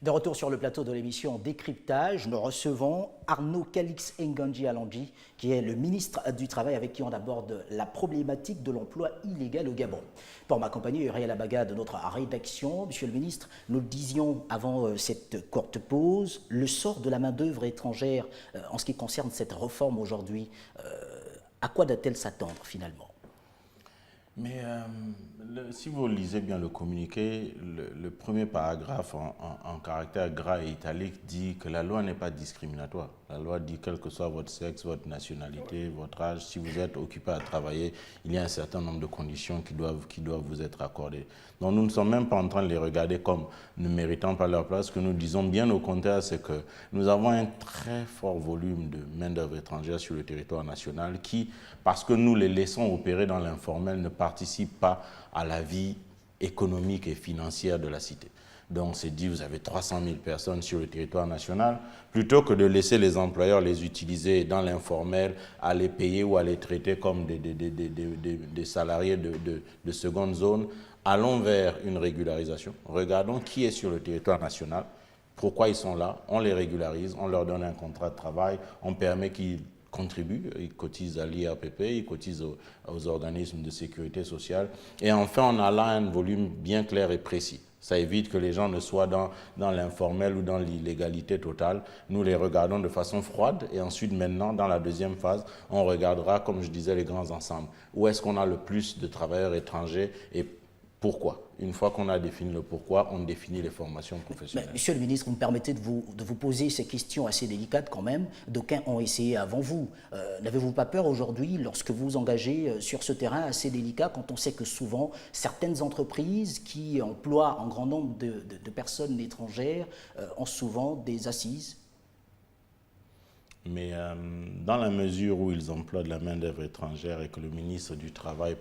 De retour sur le plateau de l'émission Décryptage, nous recevons Arnaud Calix Nganji Alandji, qui est le ministre du Travail, avec qui on aborde la problématique de l'emploi illégal au Gabon. Pour m'accompagner, Uriel Abaga de notre rédaction. Monsieur le ministre, nous le disions avant cette courte pause, le sort de la main-d'œuvre étrangère en ce qui concerne cette réforme aujourd'hui, à quoi doit-elle s'attendre finalement? Mais si vous lisez bien le communiqué, le premier paragraphe en caractère gras et italique dit que la loi n'est pas discriminatoire. La loi dit quel que soit votre sexe, votre nationalité, votre âge, si vous êtes occupé à travailler, il y a un certain nombre de conditions qui doivent vous être accordées. Donc nous ne sommes même pas en train de les regarder comme ne méritant pas leur place. Ce que nous disons bien au contraire, c'est que nous avons un très fort volume de main-d'œuvre étrangère sur le territoire national qui, parce que nous les laissons opérer dans l'informel, ne participent pas à la vie économique et financière de la cité. Donc c'est dit, vous avez 300 000 personnes sur le territoire national, plutôt que de laisser les employeurs les utiliser dans l'informel, à les payer ou à les traiter comme des salariés de seconde zone, allons vers une régularisation. Regardons qui est sur le territoire national, pourquoi ils sont là, on les régularise, on leur donne un contrat de travail, on permet qu'ils contribuent, ils cotisent à l'IRPP, ils cotisent aux organismes de sécurité sociale. Et enfin, on a là un volume bien clair et précis. Ça évite que les gens ne soient dans l'informel ou dans l'illégalité totale. Nous les regardons de façon froide et ensuite maintenant, dans la deuxième phase, on regardera, comme je disais, les grands ensembles. Où est-ce qu'on a le plus de travailleurs étrangers et pourquoi? Une fois qu'on a défini le pourquoi, on définit les formations professionnelles. Mais, monsieur le ministre, vous me permettez de vous poser ces questions assez délicates quand même. D'aucuns ont essayé avant vous. N'avez-vous pas peur aujourd'hui, lorsque vous vous engagez sur ce terrain assez délicat, quand on sait que souvent, certaines entreprises qui emploient en grand nombre de personnes étrangères ont souvent des assises? Mais dans la mesure où ils emploient de la main-d'œuvre étrangère et que le ministre du Travail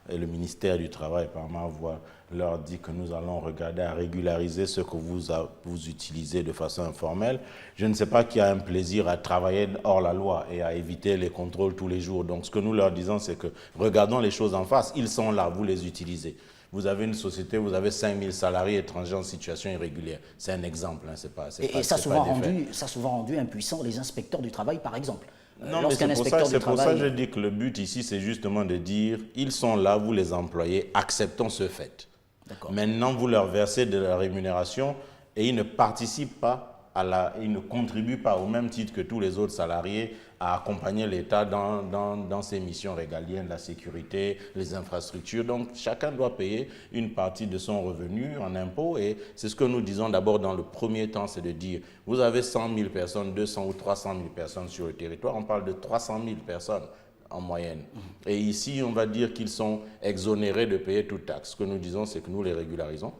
et le ministère du Travail, par ma voix, leur dit que nous allons regarder à régulariser ce que vous utilisez de façon informelle, je ne sais pas qui a un plaisir à travailler hors la loi et à éviter les contrôles tous les jours. Donc ce que nous leur disons, c'est que regardons les choses en face. Ils sont là, vous les utilisez. Vous avez une société, vous avez 5000 salariés étrangers en situation irrégulière. C'est un exemple, hein, c'est pas. Et ça a souvent rendu impuissants les inspecteurs du travail, par exemple. Non, mais c'est pour ça que je dis que le but ici, c'est justement de dire, ils sont là, vous les employez, acceptons ce fait. Maintenant, vous leur versez de la rémunération et ils ne participent pas ils ne contribuent pas au même titre que tous les autres salariés à accompagner l'État dans ses missions régaliennes, la sécurité, les infrastructures. Donc, chacun doit payer une partie de son revenu en impôts et c'est ce que nous disons d'abord dans le premier temps, c'est de dire, vous avez 100 000 personnes, 200 ou 300 000 personnes sur le territoire, on parle de 300 000 personnes en moyenne. Et ici, on va dire qu'ils sont exonérés de payer toute taxe. Ce que nous disons, c'est que nous les régularisons.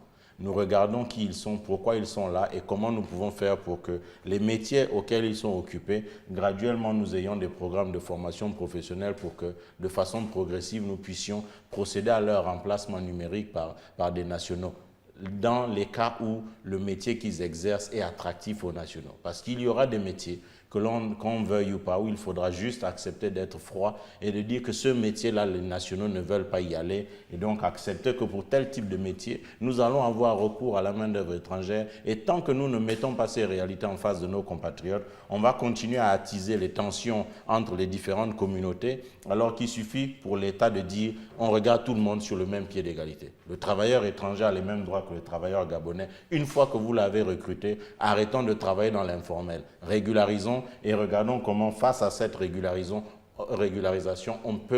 Nous regardons qui ils sont, pourquoi ils sont là et comment nous pouvons faire pour que les métiers auxquels ils sont occupés, graduellement nous ayons des programmes de formation professionnelle pour que de façon progressive nous puissions procéder à leur remplacement numérique par des nationaux dans les cas où le métier qu'ils exercent est attractif aux nationaux. Parce qu'il y aura des métiers qu'on veuille ou pas, où il faudra juste accepter d'être froid et de dire que ce métier-là, les nationaux ne veulent pas y aller et donc accepter que pour tel type de métier, nous allons avoir recours à la main-d'œuvre étrangère et tant que nous ne mettons pas ces réalités en face de nos compatriotes, on va continuer à attiser les tensions entre les différentes communautés alors qu'il suffit pour l'État de dire on regarde tout le monde sur le même pied d'égalité. Le travailleur étranger a les mêmes droits que le travailleur gabonais. Une fois que vous l'avez recruté, arrêtons de travailler dans l'informel. Régularisons et regardons comment, face à cette régularisation, on peut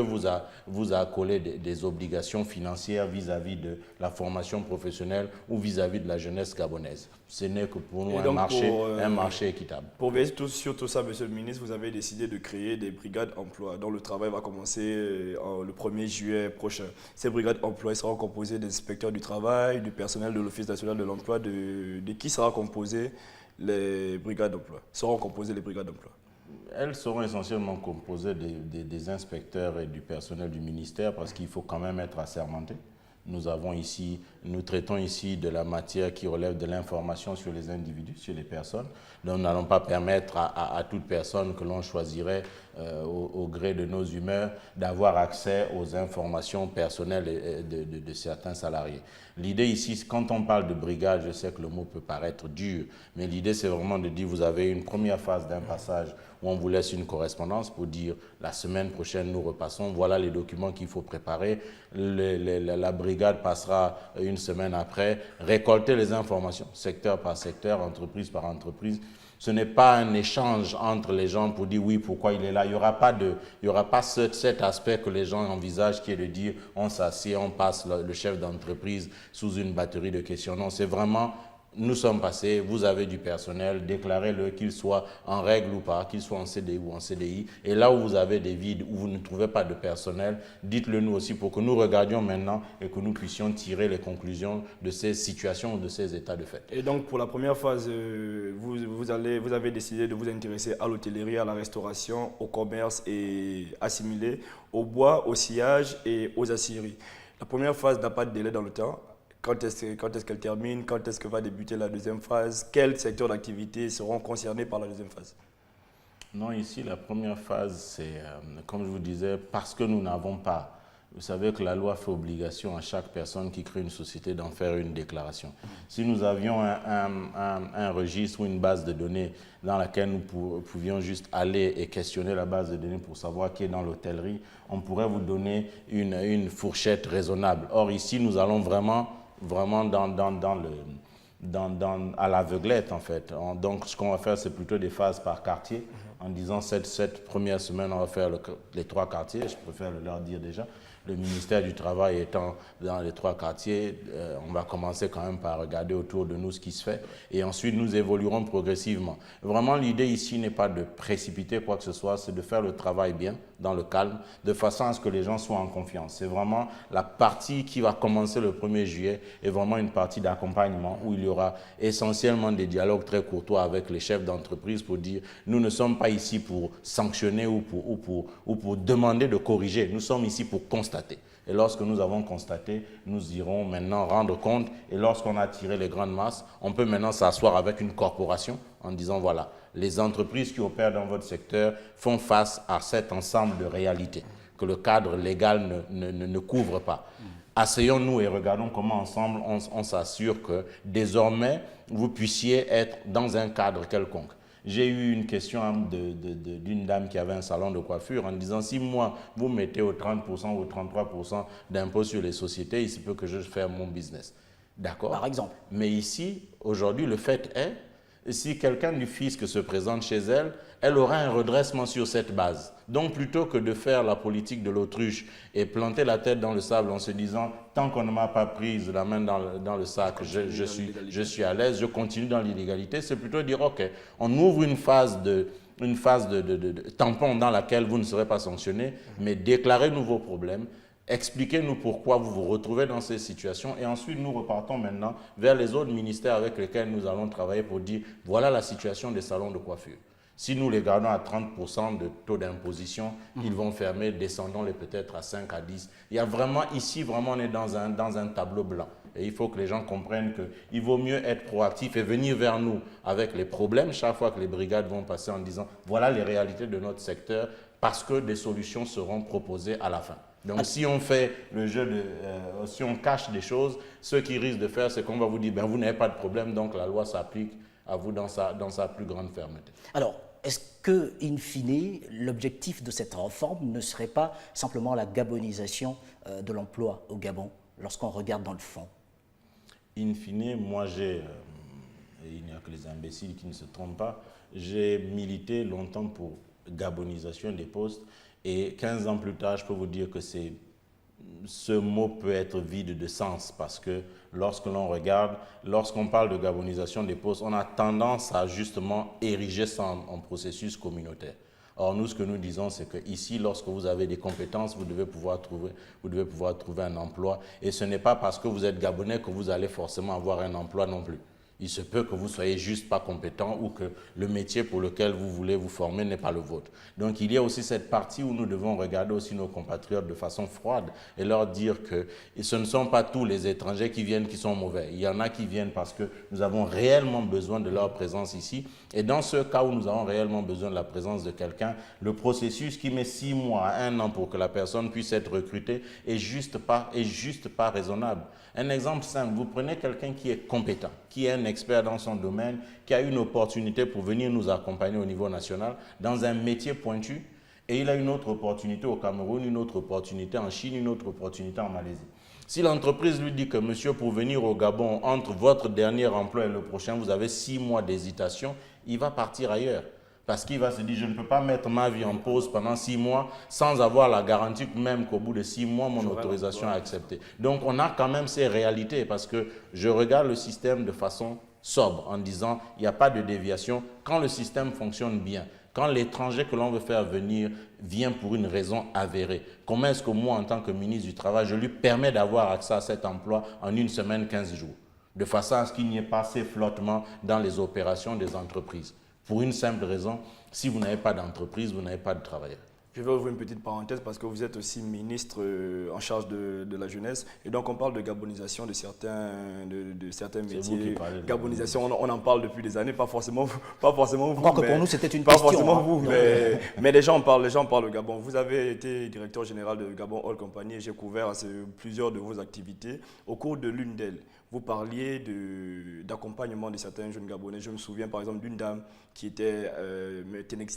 vous accoler des obligations financières vis-à-vis de la formation professionnelle ou vis-à-vis de la jeunesse gabonaise. Ce n'est que pour nous un marché équitable. Pour veiller sur tout ça, monsieur le ministre, vous avez décidé de créer des brigades emploi dont le travail va commencer le 1er juillet prochain. Ces brigades emploi seront composées d'inspecteurs du travail, du personnel de l'Office national de l'emploi. De qui sera composé les brigades d'emploi? Seront composées les brigades d'emploi? Elles seront essentiellement composées des inspecteurs et du personnel du ministère parce qu'il faut quand même être assermenté. Nous traitons ici de la matière qui relève de l'information sur les individus, sur les personnes. Donc, nous n'allons pas permettre à toute personne que l'on choisirait au gré de nos humeurs d'avoir accès aux informations personnelles de certains salariés. L'idée ici, quand on parle de brigade, je sais que le mot peut paraître dur, mais l'idée c'est vraiment de dire vous avez une première phase d'un passage où on vous laisse une correspondance pour dire la semaine prochaine nous repassons, voilà les documents qu'il faut préparer, la brigade passera une semaine après, récolter les informations, secteur par secteur, entreprise par entreprise. Ce n'est pas un échange entre les gens pour dire oui, pourquoi il est là. Il n'y aura pas cet aspect que les gens envisagent qui est de dire on s'assied, on passe le chef d'entreprise sous une batterie de questions. Non, c'est vraiment nous sommes passés, vous avez du personnel, déclarez-le qu'il soit en règle ou pas, qu'il soit en CDI ou en CDI. Et là où vous avez des vides, où vous ne trouvez pas de personnel, dites-le nous aussi pour que nous regardions maintenant et que nous puissions tirer les conclusions de ces situations ou de ces états de fait. Et donc pour la première phase, vous avez décidé de vous intéresser à l'hôtellerie, à la restauration, au commerce et assimilé, au bois, au sciage et aux aciéries. La première phase n'a pas de délai dans le temps. Quand est-ce qu'elle termine? Quand est-ce que va débuter la deuxième phase? Quels secteurs d'activité seront concernés par la deuxième phase? Non, ici, la première phase, c'est, comme je vous disais, parce que nous n'avons pas. Vous savez que la loi fait obligation à chaque personne qui crée une société d'en faire une déclaration. Si nous avions un registre ou une base de données dans laquelle nous pouvions juste aller et questionner la base de données pour savoir qui est dans l'hôtellerie, on pourrait vous donner une fourchette raisonnable. Or, ici, nous allons vraiment à l'aveuglette en fait. Donc ce qu'on va faire, c'est plutôt des phases par quartier, en disant cette première semaine, on va faire les 3 quartiers, je préfère le leur dire déjà. Le ministère du Travail étant dans les 3 quartiers, on va commencer quand même par regarder autour de nous ce qui se fait et ensuite nous évoluerons progressivement. Vraiment, l'idée ici n'est pas de précipiter quoi que ce soit, c'est de faire le travail bien, dans le calme, de façon à ce que les gens soient en confiance. C'est vraiment la partie qui va commencer le 1er juillet est vraiment une partie d'accompagnement où il y aura essentiellement des dialogues très courtois avec les chefs d'entreprise pour dire nous ne sommes pas ici pour sanctionner ou pour demander de corriger, nous sommes ici pour constater. Et lorsque nous avons constaté, nous irons maintenant rendre compte. Et lorsqu'on a tiré les grandes masses, on peut maintenant s'asseoir avec une corporation en disant voilà, les entreprises qui opèrent dans votre secteur font face à cet ensemble de réalités que le cadre légal ne couvre pas. Asseyons-nous et regardons comment ensemble on s'assure que désormais vous puissiez être dans un cadre quelconque. J'ai eu une question d'une dame qui avait un salon de coiffure en disant si moi, vous mettez au 30% ou au 33% d'impôt sur les sociétés, il se peut que je fasse mon business. D'accord? Par exemple. Mais ici, aujourd'hui, le fait est, si quelqu'un du fisc se présente chez elle, elle aura un redressement sur cette base. Donc, plutôt que de faire la politique de l'autruche et planter la tête dans le sable en se disant « tant qu'on ne m'a pas prise la main dans le sac, je suis à l'aise, je continue dans l'illégalité », c'est plutôt dire « ok, on ouvre une phase de tampon dans laquelle vous ne serez pas sanctionné, mais déclarez-nous vos problèmes, expliquez-nous pourquoi vous vous retrouvez dans ces situations et ensuite nous repartons maintenant vers les autres ministères avec lesquels nous allons travailler pour dire voilà la situation des salons de coiffure. Si nous les gardons à 30% de taux d'imposition, ils vont fermer, descendons-les peut-être à 5 à 10. Il y a vraiment, ici, vraiment, on est dans un tableau blanc. Et il faut que les gens comprennent qu'il vaut mieux être proactif et venir vers nous avec les problèmes chaque fois que les brigades vont passer en disant voilà les réalités de notre secteur parce que des solutions seront proposées à la fin. Donc, si on fait le jeu si on cache des choses, ce qui risque de faire, c'est qu'on va vous dire, ben, vous n'avez pas de problème, donc la loi s'applique à vous dans sa plus grande fermeté. Alors, est-ce que, in fine, l'objectif de cette réforme ne serait pas simplement la gabonisation de l'emploi au Gabon, lorsqu'on regarde dans le fond? In fine, moi il n'y a que les imbéciles qui ne se trompent pas, j'ai milité longtemps pour gabonisation des postes. Et 15 ans plus tard, je peux vous dire que ce mot peut être vide de sens parce que lorsque l'on regarde, lorsqu'on parle de gabonisation des postes, on a tendance à justement ériger ça en processus communautaire. Or, nous, ce que nous disons, c'est qu'ici, lorsque vous avez des compétences, vous devez pouvoir trouver un emploi. Et ce n'est pas parce que vous êtes Gabonais que vous allez forcément avoir un emploi non plus. Il se peut que vous soyez juste pas compétent ou que le métier pour lequel vous voulez vous former n'est pas le vôtre. Donc il y a aussi cette partie où nous devons regarder aussi nos compatriotes de façon froide et leur dire que ce ne sont pas tous les étrangers qui viennent qui sont mauvais. Il y en a qui viennent parce que nous avons réellement besoin de leur présence ici. Et dans ce cas où nous avons réellement besoin de la présence de quelqu'un, le processus qui met 6 mois à 1 an pour que la personne puisse être recrutée est juste pas raisonnable. Un exemple simple, vous prenez quelqu'un qui est compétent, qui est un expert dans son domaine, qui a une opportunité pour venir nous accompagner au niveau national dans un métier pointu, et il a une autre opportunité au Cameroun, une autre opportunité en Chine, une autre opportunité en Malaisie. Si l'entreprise lui dit que monsieur, pour venir au Gabon, entre votre dernier emploi et le prochain, vous avez 6 mois d'hésitation, il va partir ailleurs. Parce qu'il va se dire, je ne peux pas mettre ma vie en pause pendant 6 mois sans avoir la garantie même qu'au bout de 6 mois, mon autorisation est acceptée. Donc, on a quand même ces réalités parce que je regarde le système de façon sobre en disant, il n'y a pas de déviation quand le système fonctionne bien. Quand l'étranger que l'on veut faire venir vient pour une raison avérée, comment est-ce que moi, en tant que ministre du Travail, je lui permets d'avoir accès à cet emploi en 1 semaine, 15 jours, de façon à ce qu'il n'y ait pas ces flottements dans les opérations des entreprises. Pour une simple raison, si vous n'avez pas d'entreprise, vous n'avez pas de travailleurs. Je vais ouvrir une petite parenthèse parce que vous êtes aussi ministre en charge de la jeunesse. Et donc, on parle de gabonisation de certains métiers. Gabonisation, on en parle depuis des années, pas forcément vous. Encore que pour nous, c'était une question. Pas forcément vous, mais les gens parlent au Gabon. Vous avez été directeur général de Gabon Oil Company et j'ai couvert plusieurs de vos activités. Au cours de l'une d'elles, vous parliez d'accompagnement de certains jeunes Gabonais. Je me souviens par exemple d'une dame qui était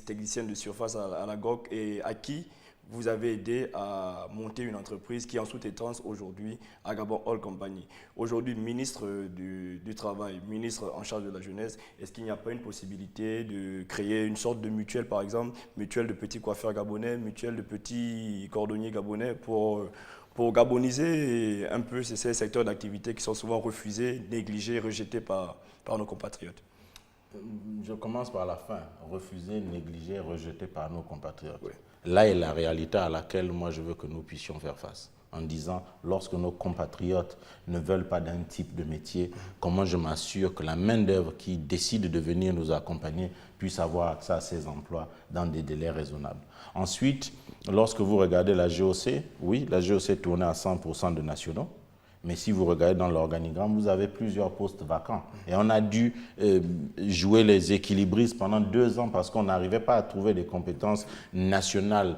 technicienne de surface à la GOC et à qui vous avez aidé à monter une entreprise qui est en sous-traitance aujourd'hui à Gabon Oil Company. Aujourd'hui, ministre du Travail, ministre en charge de la jeunesse, est-ce qu'il n'y a pas une possibilité de créer une sorte de mutuelle, par exemple, mutuelle de petits coiffeurs gabonais, mutuelle de petits cordonniers gabonais pour gaboniser un peu ces secteurs d'activité qui sont souvent refusés, négligés, rejetés par nos compatriotes? Je commence par la fin. Refusés, négligés, rejetés par nos compatriotes. Oui. Là est la réalité à laquelle moi je veux que nous puissions faire face. En disant, lorsque nos compatriotes ne veulent pas d'un type de métier, comment je m'assure que la main-d'œuvre qui décide de venir nous accompagner puisse avoir accès à ces emplois dans des délais raisonnables. Ensuite, lorsque vous regardez la GOC, oui, la GOC tournait à 100% de nationaux. Mais si vous regardez dans l'organigramme, vous avez plusieurs postes vacants. Et on a dû jouer les équilibristes pendant 2 ans parce qu'on n'arrivait pas à trouver des compétences nationales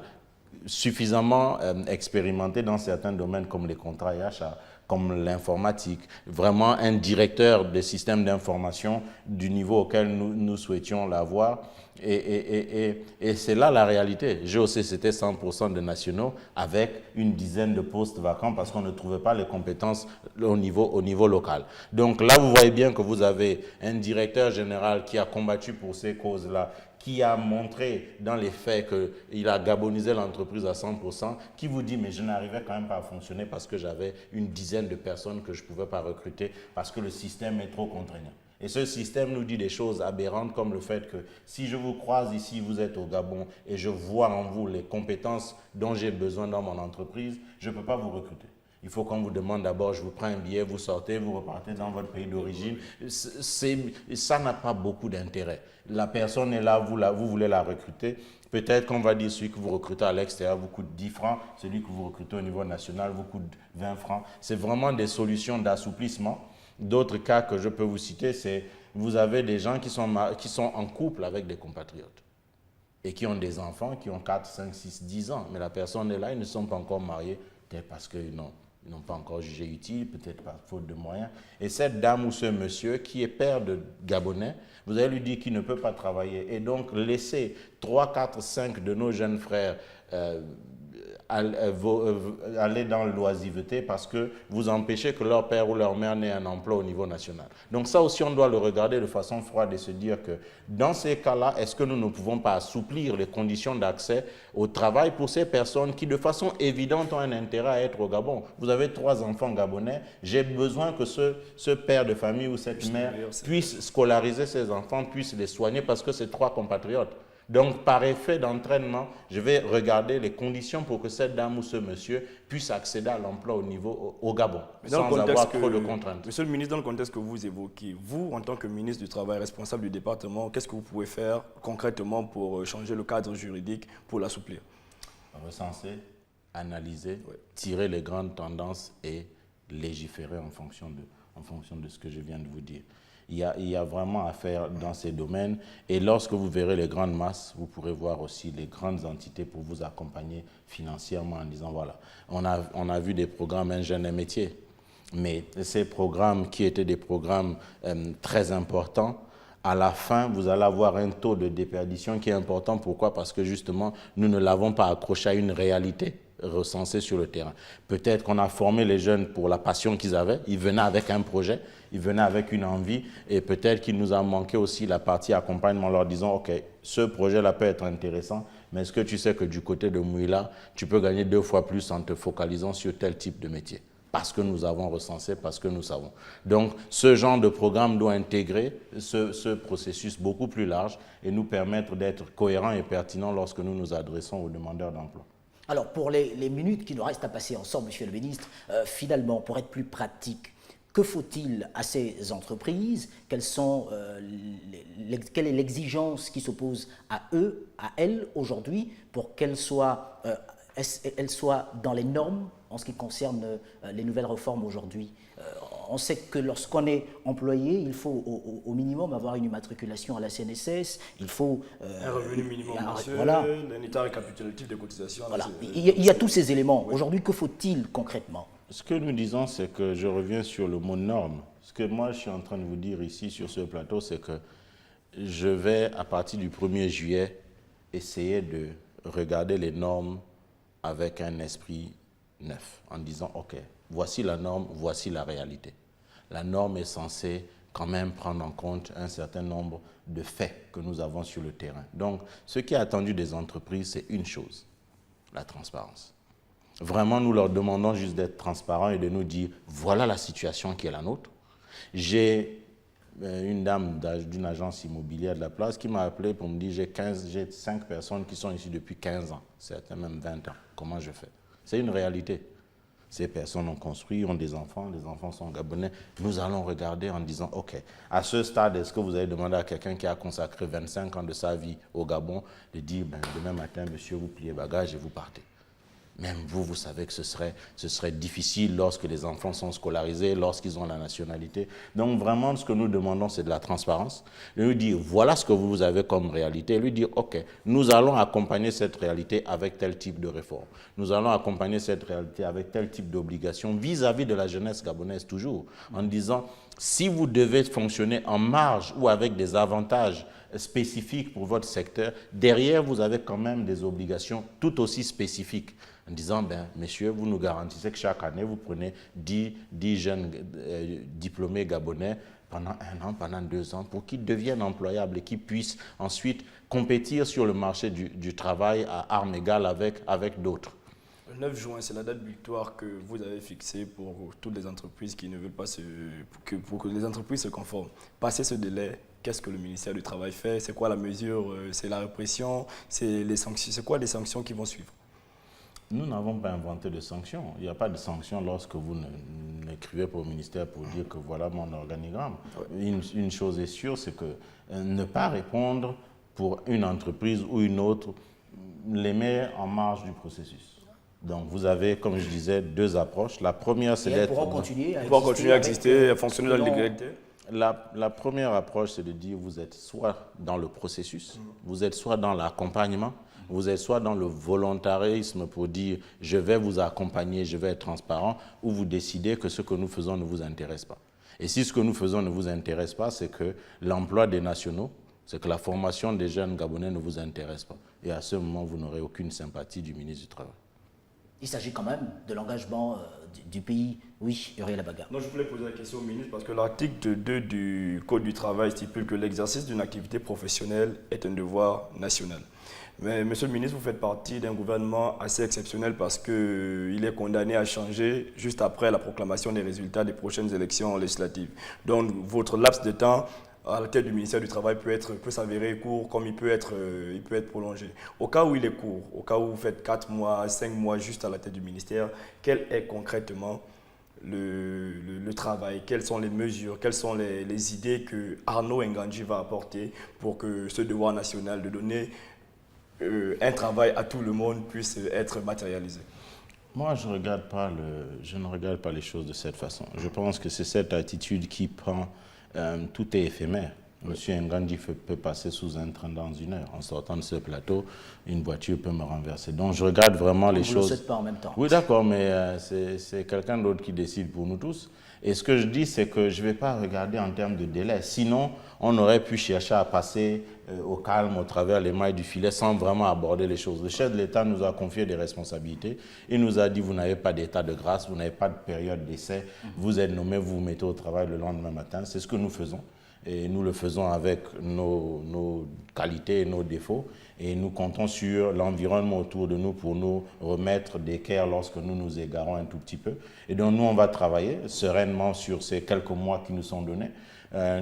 suffisamment expérimentées dans certains domaines comme les contrats et achats, comme l'informatique, vraiment un directeur des systèmes d'information du niveau auquel nous souhaitions l'avoir. Et c'est là la réalité. GOC, c'était 100% de nationaux avec une dizaine de postes vacants parce qu'on ne trouvait pas les compétences au niveau local. Donc là, vous voyez bien que vous avez un directeur général qui a combattu pour ces causes-là, qui a montré dans les faits qu'il a gabonisé l'entreprise à 100%, qui vous dit, mais je n'arrivais quand même pas à fonctionner parce que j'avais une dizaine de personnes que je ne pouvais pas recruter parce que le système est trop contraignant. Et ce système nous dit des choses aberrantes comme le fait que si je vous croise ici, vous êtes au Gabon et je vois en vous les compétences dont j'ai besoin dans mon entreprise, je ne peux pas vous recruter. Il faut qu'on vous demande d'abord, je vous prends un billet, vous sortez, vous repartez dans votre pays d'origine. Ça n'a pas beaucoup d'intérêt. La personne est là, vous voulez la recruter. Peut-être qu'on va dire celui que vous recrutez à l'extérieur vous coûte 10 francs, celui que vous recrutez au niveau national vous coûte 20 francs. C'est vraiment des solutions d'assouplissement. D'autres cas que je peux vous citer, c'est vous avez des gens qui sont en couple avec des compatriotes et qui ont des enfants qui ont 4, 5, 6, 10 ans. Mais la personne est là, ils ne sont pas encore mariés, peut-être parce qu'ils n'ont pas encore jugé utile, peut-être par faute de moyens. Et cette dame ou ce monsieur qui est père de Gabonais, vous allez lui dire qu'il ne peut pas travailler. Et donc laisser 3, 4, 5 de nos jeunes frères aller dans l'oisiveté parce que vous empêchez que leur père ou leur mère n'ait un emploi au niveau national. Donc ça aussi, on doit le regarder de façon froide et se dire que dans ces cas-là, est-ce que nous ne pouvons pas assouplir les conditions d'accès au travail pour ces personnes qui, de façon évidente, ont un intérêt à être au Gabon? Vous avez 3 enfants gabonais, j'ai besoin que ce père de famille ou cette mère puisse scolariser ses enfants, puisse les soigner parce que c'est 3 compatriotes. Donc, par effet d'entraînement, je vais regarder les conditions pour que cette dame ou ce monsieur puisse accéder à l'emploi au Gabon, sans avoir trop de contraintes. Monsieur le ministre, dans le contexte que vous évoquez, vous, en tant que ministre du Travail, responsable du département, qu'est-ce que vous pouvez faire concrètement pour changer le cadre juridique, pour l'assouplir? Recenser, analyser, tirer les grandes tendances et légiférer en fonction de ce que je viens de vous dire. Il y a vraiment à faire dans ces domaines. Et lorsque vous verrez les grandes masses, vous pourrez voir aussi les grandes entités pour vous accompagner financièrement en disant, voilà, on a vu des programmes Un jeune, un métier. Mais ces programmes qui étaient des programmes très importants, à la fin, vous allez avoir un taux de déperdition qui est important. Pourquoi? Parce que justement, nous ne l'avons pas accroché à une réalité recensée sur le terrain. Peut-être qu'on a formé les jeunes pour la passion qu'ils avaient. Ils venaient avec un projet, ils venaient avec une envie. Et peut-être qu'il nous a manqué aussi la partie accompagnement en leur disant, OK, ce projet-là peut être intéressant, mais est-ce que tu sais que du côté de Mouila, tu peux gagner 2 fois plus en te focalisant sur tel type de métier? Parce que nous avons recensé, parce que nous savons. Donc, ce genre de programme doit intégrer ce processus beaucoup plus large et nous permettre d'être cohérents et pertinents lorsque nous nous adressons aux demandeurs d'emploi. Alors, pour les minutes qui nous restent à passer ensemble, Monsieur le Ministre, finalement, pour être plus pratique, que faut-il à ces entreprises? Quelle est l'exigence qui s'oppose à eux, à elles, aujourd'hui, pour qu'elles soient dans les normes en ce qui concerne les nouvelles réformes aujourd'hui? On sait que lorsqu'on est employé, il faut au minimum avoir une immatriculation à la CNSS, il faut... un revenu minimum mensuel, voilà. Un état récapitulatif des cotisations. Voilà. Il y a tous ces éléments. Oui. Aujourd'hui, que faut-il concrètement? Ce que nous disons, c'est que je reviens sur le mot norme. Ce que moi, je suis en train de vous dire ici sur ce plateau, c'est que je vais, à partir du 1er juillet, essayer de regarder les normes avec un esprit neuf, en disant, OK, voici la norme, voici la réalité. La norme est censée quand même prendre en compte un certain nombre de faits que nous avons sur le terrain. Donc, ce qui est attendu des entreprises, c'est une chose, la transparence. Vraiment, nous leur demandons juste d'être transparents et de nous dire, voilà la situation qui est la nôtre. J'ai une dame d'une agence immobilière de la place qui m'a appelé pour me dire, j'ai 5 personnes qui sont ici depuis 15 ans, certains même 20 ans. Comment je fais? C'est une réalité. Ces personnes ont construit, ont des enfants, les enfants sont gabonais. Nous allons regarder en disant, OK, à ce stade, est-ce que vous avez demandé à quelqu'un qui a consacré 25 ans de sa vie au Gabon de dire, demain matin, monsieur, vous pliez bagages et vous partez? Même vous savez que ce serait difficile lorsque les enfants sont scolarisés, lorsqu'ils ont la nationalité. Donc vraiment, ce que nous demandons, c'est de la transparence. De lui dire, voilà ce que vous avez comme réalité. Et lui dire, OK, nous allons accompagner cette réalité avec tel type de réforme. Nous allons accompagner cette réalité avec tel type d'obligation vis-à-vis de la jeunesse gabonaise toujours. En disant, si vous devez fonctionner en marge ou avec des avantages spécifiques pour votre secteur, derrière, vous avez quand même des obligations tout aussi spécifiques. En disant, messieurs, vous nous garantissez que chaque année, vous prenez 10 jeunes diplômés gabonais pendant 1 an, pendant 2 ans, pour qu'ils deviennent employables et qu'ils puissent ensuite compétir sur le marché du travail à armes égales avec d'autres. Le 9 juin, c'est la date butoir que vous avez fixée pour toutes les entreprises qui ne veulent pas pour que les entreprises se conforment. Passé ce délai, qu'est-ce que le ministère du Travail fait? C'est quoi la mesure? C'est la répression? C'est les sanctions? C'est quoi les sanctions qui vont suivre? Nous n'avons pas inventé de sanctions. Il n'y a pas de sanctions lorsque vous n'écrivez pas au ministère pour dire que voilà mon organigramme. Une chose est sûre, c'est que ne pas répondre pour une entreprise ou une autre les met en marge du processus. Donc vous avez, comme je disais, 2 approches. La première, c'est d'être... Pour continuer à exister, à fonctionner dans l'illégalité. La première approche, c'est de dire vous êtes soit dans le processus, vous êtes soit dans l'accompagnement, vous êtes soit dans le volontarisme pour dire je vais vous accompagner, je vais être transparent, ou vous décidez que ce que nous faisons ne vous intéresse pas. Et si ce que nous faisons ne vous intéresse pas, c'est que l'emploi des nationaux, c'est que la formation des jeunes Gabonais ne vous intéresse pas. Et à ce moment, vous n'aurez aucune sympathie du ministre du Travail. Il s'agit quand même de l'engagement du pays. Oui, Uriel Abaga. Non, je voulais poser la question au ministre parce que l'article 2 du Code du travail stipule que l'exercice d'une activité professionnelle est un devoir national. Mais monsieur le ministre, vous faites partie d'un gouvernement assez exceptionnel parce qu'il est condamné à changer juste après la proclamation des résultats des prochaines élections législatives. Donc votre laps de temps à la tête du ministère du Travail peut s'avérer court comme il peut être prolongé. Au cas où il est court, au cas où vous faites 4 mois, 5 mois juste à la tête du ministère, quel est concrètement le travail, quelles sont les mesures, quelles sont les idées que Arnaud Ngandji va apporter pour que ce devoir national de donner un travail à tout le monde puisse être matérialisé? Moi, je ne regarde pas les choses de cette façon. Je pense que c'est cette attitude qui prend tout est éphémère. Monsieur Ngandji peut passer sous un train dans 1 heure. En sortant de ce plateau, une voiture peut me renverser. Donc, je regarde vraiment les choses. Vous ne le souhaitez pas en même temps. Oui, d'accord, mais c'est quelqu'un d'autre qui décide pour nous tous. Et ce que je dis, c'est que je ne vais pas regarder en termes de délai. Sinon, on aurait pu chercher à passer au calme, au travers les mailles du filet, sans vraiment aborder les choses. Le chef de l'État nous a confié des responsabilités. Il nous a dit, vous n'avez pas d'état de grâce, vous n'avez pas de période d'essai. Vous êtes nommé, vous vous mettez au travail le lendemain matin. C'est ce que nous faisons. Et nous le faisons avec nos qualités et nos défauts. Et nous comptons sur l'environnement autour de nous pour nous remettre d'équerre lorsque nous nous égarons un tout petit peu. Et donc nous, on va travailler sereinement sur ces quelques mois qui nous sont donnés.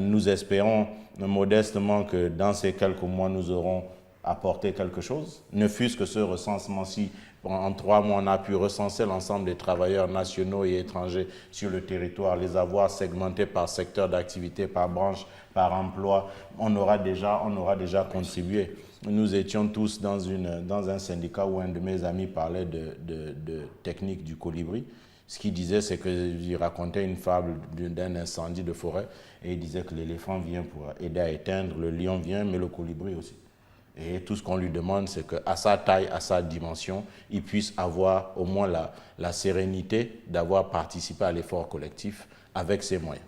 Nous espérons modestement que dans ces quelques mois, nous aurons apporté quelque chose. Ne fût-ce que ce recensement-ci, en 3 mois, on a pu recenser l'ensemble des travailleurs nationaux et étrangers sur le territoire, les avoir segmentés par secteur d'activité, par branche, par emploi. On aura déjà contribué. Nous étions tous dans un syndicat où un de mes amis parlait de technique du colibri. Ce qu'il disait, c'est qu'il racontait une fable d'un incendie de forêt et il disait que l'éléphant vient pour aider à éteindre, le lion vient, mais le colibri aussi. Et tout ce qu'on lui demande, c'est qu'à sa taille, à sa dimension, il puisse avoir au moins la sérénité d'avoir participé à l'effort collectif avec ses moyens.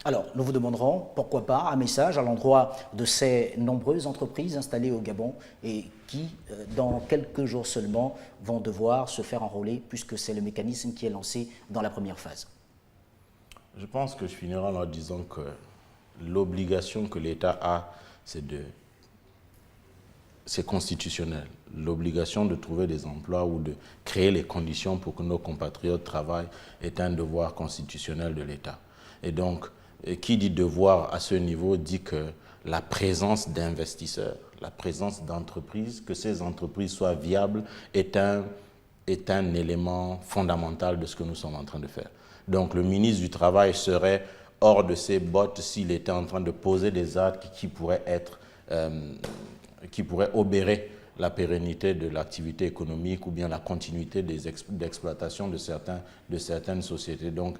Alors, nous vous demanderons, pourquoi pas, un message à l'endroit de ces nombreuses entreprises installées au Gabon et qui, dans quelques jours seulement, vont devoir se faire enrôler puisque c'est le mécanisme qui est lancé dans la première phase. Je pense que je finirai en leur disant que l'obligation que l'État a, c'est constitutionnel. L'obligation de trouver des emplois ou de créer les conditions pour que nos compatriotes travaillent est un devoir constitutionnel de l'État. Et donc, qui dit devoir à ce niveau dit que la présence d'investisseurs, la présence d'entreprises, que ces entreprises soient viables, est un élément fondamental de ce que nous sommes en train de faire. Donc le ministre du Travail serait hors de ses bottes s'il était en train de poser des actes qui pourraient obérer la pérennité de l'activité économique ou bien la continuité d'exploitation de certaines sociétés. Donc,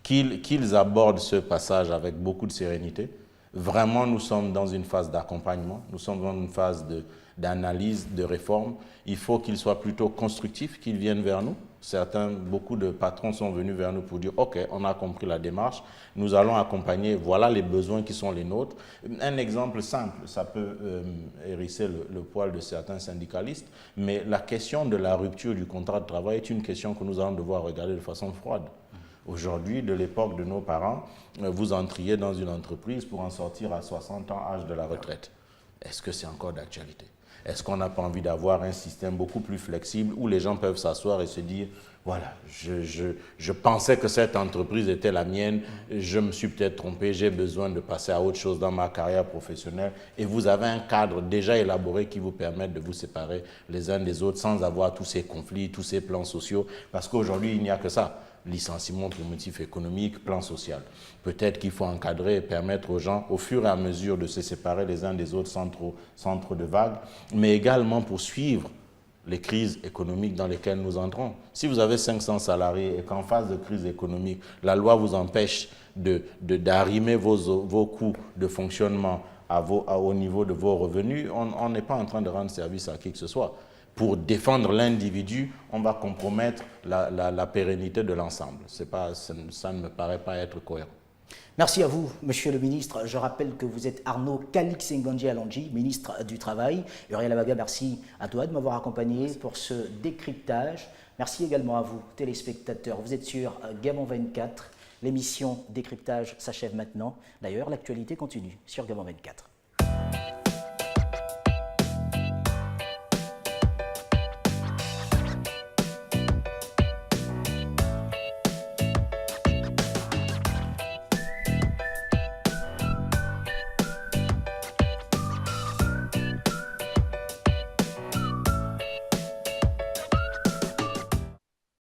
qu'ils abordent ce passage avec beaucoup de sérénité. Vraiment, nous sommes dans une phase d'accompagnement, nous sommes dans une phase d'analyse, de réforme. Il faut qu'ils soient plutôt constructifs, qu'ils viennent vers nous. Beaucoup de patrons sont venus vers nous pour dire « Ok, on a compris la démarche, nous allons accompagner, voilà les besoins qui sont les nôtres ». Un exemple simple, ça peut hérisser le poil de certains syndicalistes, mais la question de la rupture du contrat de travail est une question que nous allons devoir regarder de façon froide. Aujourd'hui, de l'époque de nos parents, vous entriez dans une entreprise pour en sortir à 60 ans, âge de la retraite. Est-ce que c'est encore d'actualité? Est-ce qu'on n'a pas envie d'avoir un système beaucoup plus flexible où les gens peuvent s'asseoir et se dire « Voilà, je pensais que cette entreprise était la mienne, je me suis peut-être trompé, j'ai besoin de passer à autre chose dans ma carrière professionnelle. » Et vous avez un cadre déjà élaboré qui vous permet de vous séparer les uns des autres sans avoir tous ces conflits, tous ces plans sociaux. Parce qu'aujourd'hui, il n'y a que ça. Licenciement pour motif économique, plan social. Peut-être qu'il faut encadrer et permettre aux gens, au fur et à mesure, de se séparer les uns des autres sans trop de vagues, mais également pour suivre les crises économiques dans lesquelles nous entrons. Si vous avez 500 salariés et qu'en phase de crise économique, la loi vous empêche d'arrimer vos coûts de fonctionnement au niveau de vos revenus, on n'est pas en train de rendre service à qui que ce soit. Pour défendre l'individu, on va compromettre la pérennité de l'ensemble. Ça ne me paraît pas être cohérent. Merci à vous, Monsieur le Ministre. Je rappelle que vous êtes Arnaud Calix Ngandji Alondji, ministre du Travail. Uriel Abaga, merci à toi de m'avoir accompagné pour ce décryptage. Merci également à vous, téléspectateurs. Vous êtes sur Gabon 24. L'émission Décryptage s'achève maintenant. D'ailleurs, l'actualité continue sur Gabon 24.